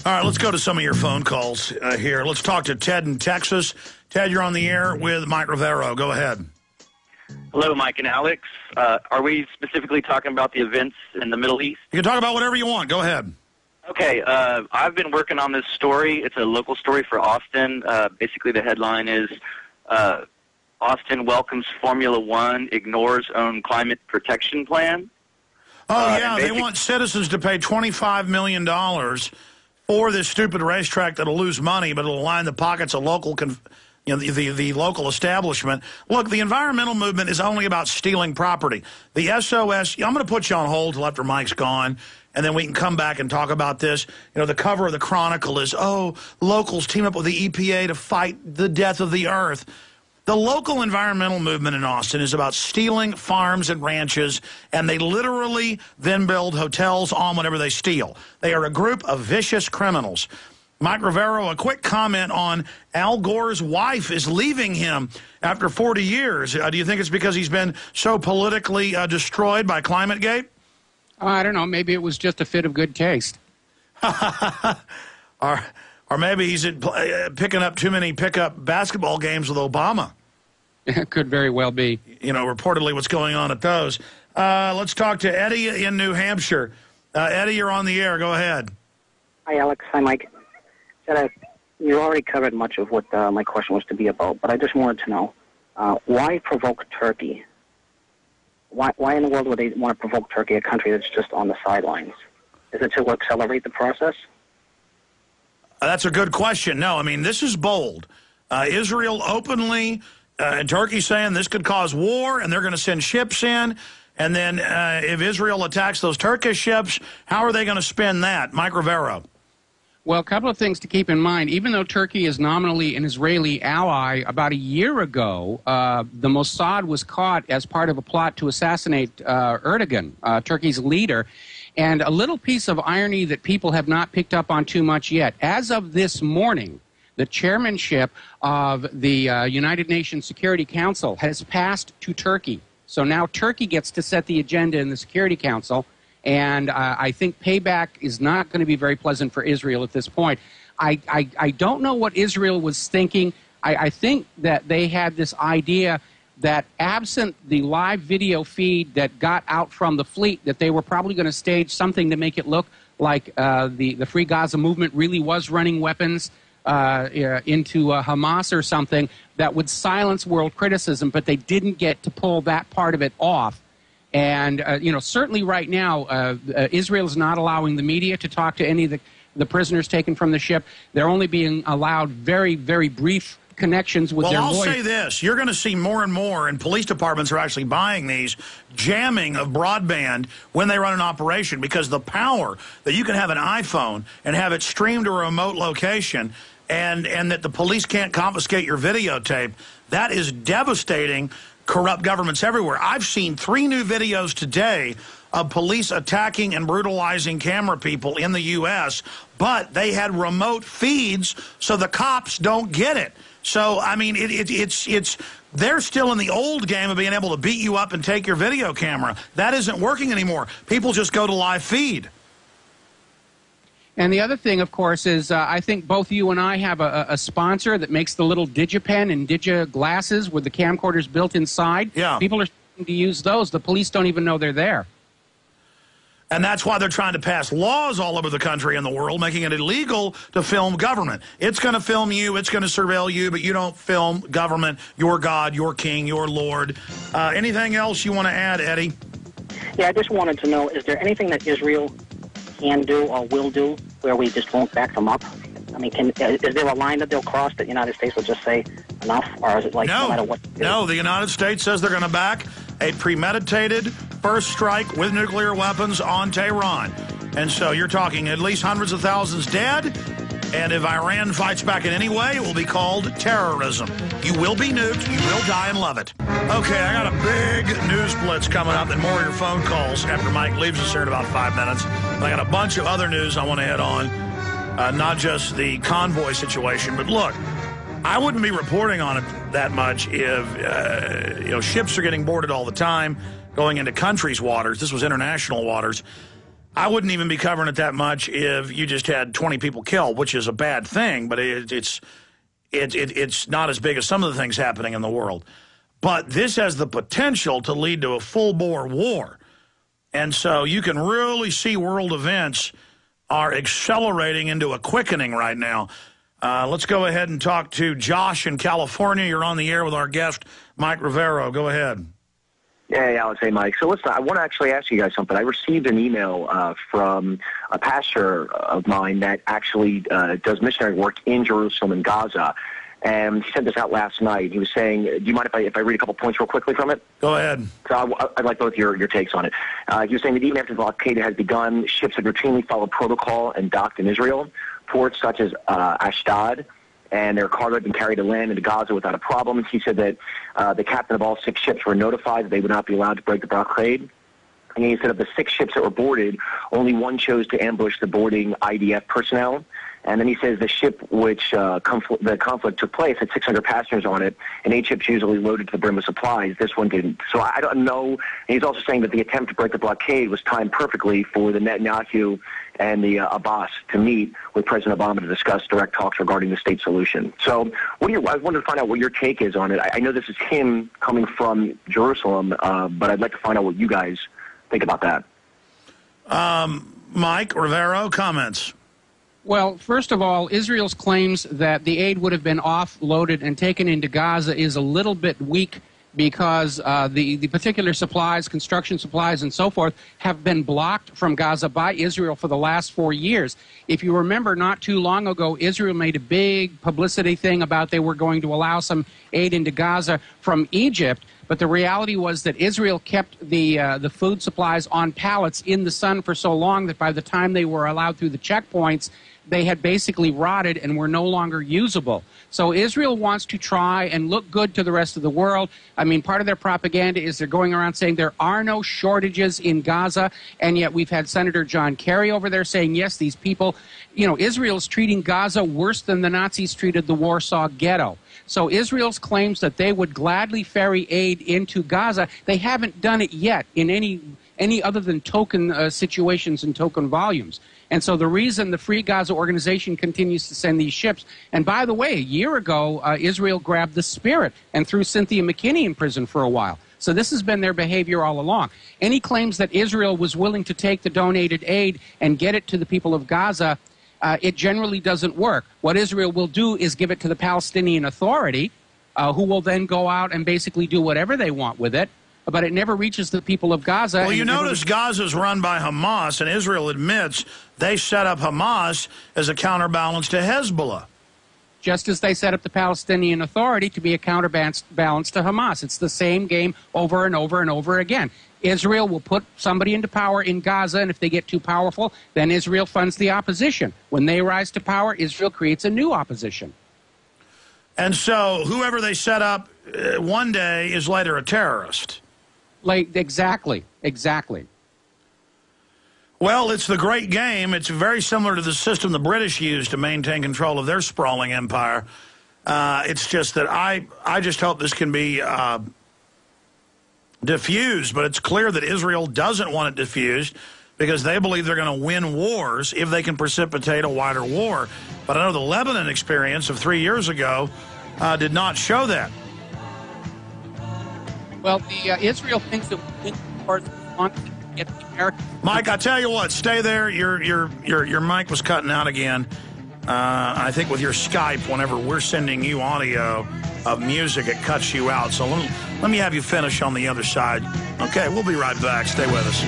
All right, let's go to some of your phone calls here. Let's talk to Ted in Texas. Ted, you're on the air with Mike Rivero. Go ahead. Hello, Mike and Alex. Are we specifically talking about the events in the Middle East? You can talk about whatever you want. Go ahead. Okay, I've been working on this story. It's a local story for Austin. Basically, the headline is Austin welcomes Formula One, ignores own climate protection plan. Oh, yeah, they want citizens to pay $25 million for this stupid racetrack that'll lose money, but it'll line the pockets of local, the local establishment. Look, the environmental movement is only about stealing property. The SOS, I'm going to put you on hold till after Mike's gone, and then we can come back and talk about this. You know, the cover of the Chronicle is, locals team up with the EPA to fight the death of the earth. The local environmental movement in Austin is about stealing farms and ranches, and they literally then build hotels on whatever they steal. They are a group of vicious criminals. Mike Rivero, a quick comment on Al Gore's wife is leaving him after 40 years. Do you think it's because he's been so politically destroyed by ClimateGate? I don't know. Maybe it was just a fit of good taste. Or maybe he's picking up too many pickup basketball games with Obama. It could very well be. You know, reportedly what's going on at those. Let's talk to Eddie in New Hampshire. Eddie, you're on the air. Go ahead. Hi, Alex. Hi, Mike. You already covered much of what my question was to be about, but I just wanted to know, why provoke Turkey? Why in the world would they want to provoke Turkey, a country that's just on the sidelines? Is it to accelerate the process? That's a good question. No, I mean, this is bold. Israel openly, and Turkey saying this could cause war, and they're going to send ships in. And then if Israel attacks those Turkish ships, how are they going to spin that? Mike Rivero. Well, a couple of things to keep in mind. Even though Turkey is nominally an Israeli ally, about a year ago, the Mossad was caught as part of a plot to assassinate Erdogan, Turkey's leader. And a little piece of irony that people have not picked up on too much yet. As of this morning, the chairmanship of the United Nations Security Council has passed to Turkey. So now Turkey gets to set the agenda in the Security Council. And I think payback is not going to be very pleasant for Israel at this point. I don't know what Israel was thinking. I think that they had this idea that absent the live video feed that got out from the fleet, that they were probably going to stage something to make it look like the Free Gaza movement really was running weapons into Hamas or something that would silence world criticism, but they didn't get to pull that part of it off. And, certainly right now, Israel is not allowing the media to talk to any of the prisoners taken from the ship. They're only being allowed very, very brief connections with their lawyers. Well, I'll say this. You're going to see more and more, and police departments are actually buying these, jamming of broadband when they run an operation, because the power that you can have an iPhone and have it streamed to a remote location and that the police can't confiscate your videotape, that is devastating corrupt governments everywhere. I've seen 3 new videos today of police attacking and brutalizing camera people in the U.S., but they had remote feeds so the cops don't get it. So, I mean, they're still in the old game of being able to beat you up and take your video camera. That isn't working anymore. People just go to live feed. And the other thing, of course, is I think both you and I have a sponsor that makes the little DigiPen and Digi glasses with the camcorders built inside. Yeah. People are starting to use those. The police don't even know they're there. And that's why they're trying to pass laws all over the country and the world, making it illegal to film government. It's going to film you, it's going to surveil you, but you don't film government, your God, your king, your Lord. Anything else you want to add, Eddie? Yeah, I just wanted to know, is there anything that Israel can do or will do where we just won't back them up? I mean, is there a line that they'll cross that the United States will just say enough, or is it like no matter what? No, the United States says they're going to back a premeditated first strike with nuclear weapons on Tehran. And so you're talking at least hundreds of thousands dead, and if Iran fights back in any way, it will be called terrorism. You will be nuked, you will die and love it. Okay, I got a big news blitz coming up and more of your phone calls after Mike leaves us here in about 5 minutes. But I got a bunch of other news I want to hit on, not just the convoy situation, but look, I wouldn't be reporting on it that much if, ships are getting boarded all the time, going into countries' waters. This was international waters. I wouldn't even be covering it that much if you just had 20 people killed, which is a bad thing, but it's not as big as some of the things happening in the world. But this has the potential to lead to a full-bore war. And so you can really see world events are accelerating into a quickening right now. Let's go ahead and talk to Josh in California. You're on the air with our guest, Mike Rivero. Go ahead. Hey, Alex. Hey, Mike. So listen, I want to actually ask you guys something. I received an email from a pastor of mine that actually does missionary work in Jerusalem and Gaza. And he sent this out last night. He was saying, do you mind if I read a couple points real quickly from it? Go ahead. So I'd like both your takes on it. He was saying that even after the blockade has begun, ships had routinely followed protocol and docked in Israel. Ports such as Ashdod and their cargo had been carried to land into Gaza without a problem. He said that the captain of all 6 ships were notified that they would not be allowed to break the blockade. And he said of the 6 ships that were boarded, only one chose to ambush the boarding IDF personnel. And then he says the ship which the conflict took place had 600 passengers on it, and 8 ships usually loaded to the brim with supplies. This one didn't. So I don't know. And he's also saying that the attempt to break the blockade was timed perfectly for the Netanyahu and the Abbas to meet with President Obama to discuss direct talks regarding the state solution. So I wanted to find out what your take is on it. I know this is him coming from Jerusalem, but I'd like to find out what you guys think about that. Mike Rivero, comments? Well, first of all, Israel's claims that the aid would have been offloaded and taken into Gaza is a little bit weak because the particular supplies, construction supplies and so forth, have been blocked from Gaza by Israel for the last 4 years. If you remember, not too long ago, Israel made a big publicity thing about they were going to allow some aid into Gaza from Egypt. But the reality was that Israel kept the food supplies on pallets in the sun for so long that by the time they were allowed through the checkpoints, they had basically rotted and were no longer usable. So Israel wants to try and look good to the rest of the world. I mean, part of their propaganda is they're going around saying there are no shortages in Gaza, and yet we've had Senator John Kerry over there saying, yes, these people, Israel's treating Gaza worse than the Nazis treated the Warsaw Ghetto. So Israel's claims that they would gladly ferry aid into Gaza, they haven't done it yet in any other than token situations and token volumes. And so the reason the Free Gaza organization continues to send these ships, and by the way, a year ago, Israel grabbed the Spirit and threw Cynthia McKinney in prison for a while. So this has been their behavior all along. Any claims that Israel was willing to take the donated aid and get it to the people of Gaza, it generally doesn't work. What Israel will do is give it to the Palestinian Authority, who will then go out and basically do whatever they want with it. But it never reaches the people of Gaza. Well, you notice Gaza's run by Hamas, and Israel admits they set up Hamas as a counterbalance to Hezbollah. Just as they set up the Palestinian Authority to be a counterbalance to Hamas. It's the same game over and over and over again. Israel will put somebody into power in Gaza, and if they get too powerful, then Israel funds the opposition. When they rise to power, Israel creates a new opposition. And so whoever they set up one day is later a terrorist. Exactly. Well, it's the great game. It's very similar to the system the British used to maintain control of their sprawling empire. It's just that I just hope this can be diffused, but it's clear that Israel doesn't want it diffused because they believe they're going to win wars if they can precipitate a wider war. But I know the Lebanon experience of 3 years ago did not show that. Well, Israel thinks that we want to get the American. Mike, I tell you what, stay there. Your mic was cutting out again. I think with your Skype, whenever we're sending you audio of music, it cuts you out. So let me have you finish on the other side. Okay, we'll be right back. Stay with us.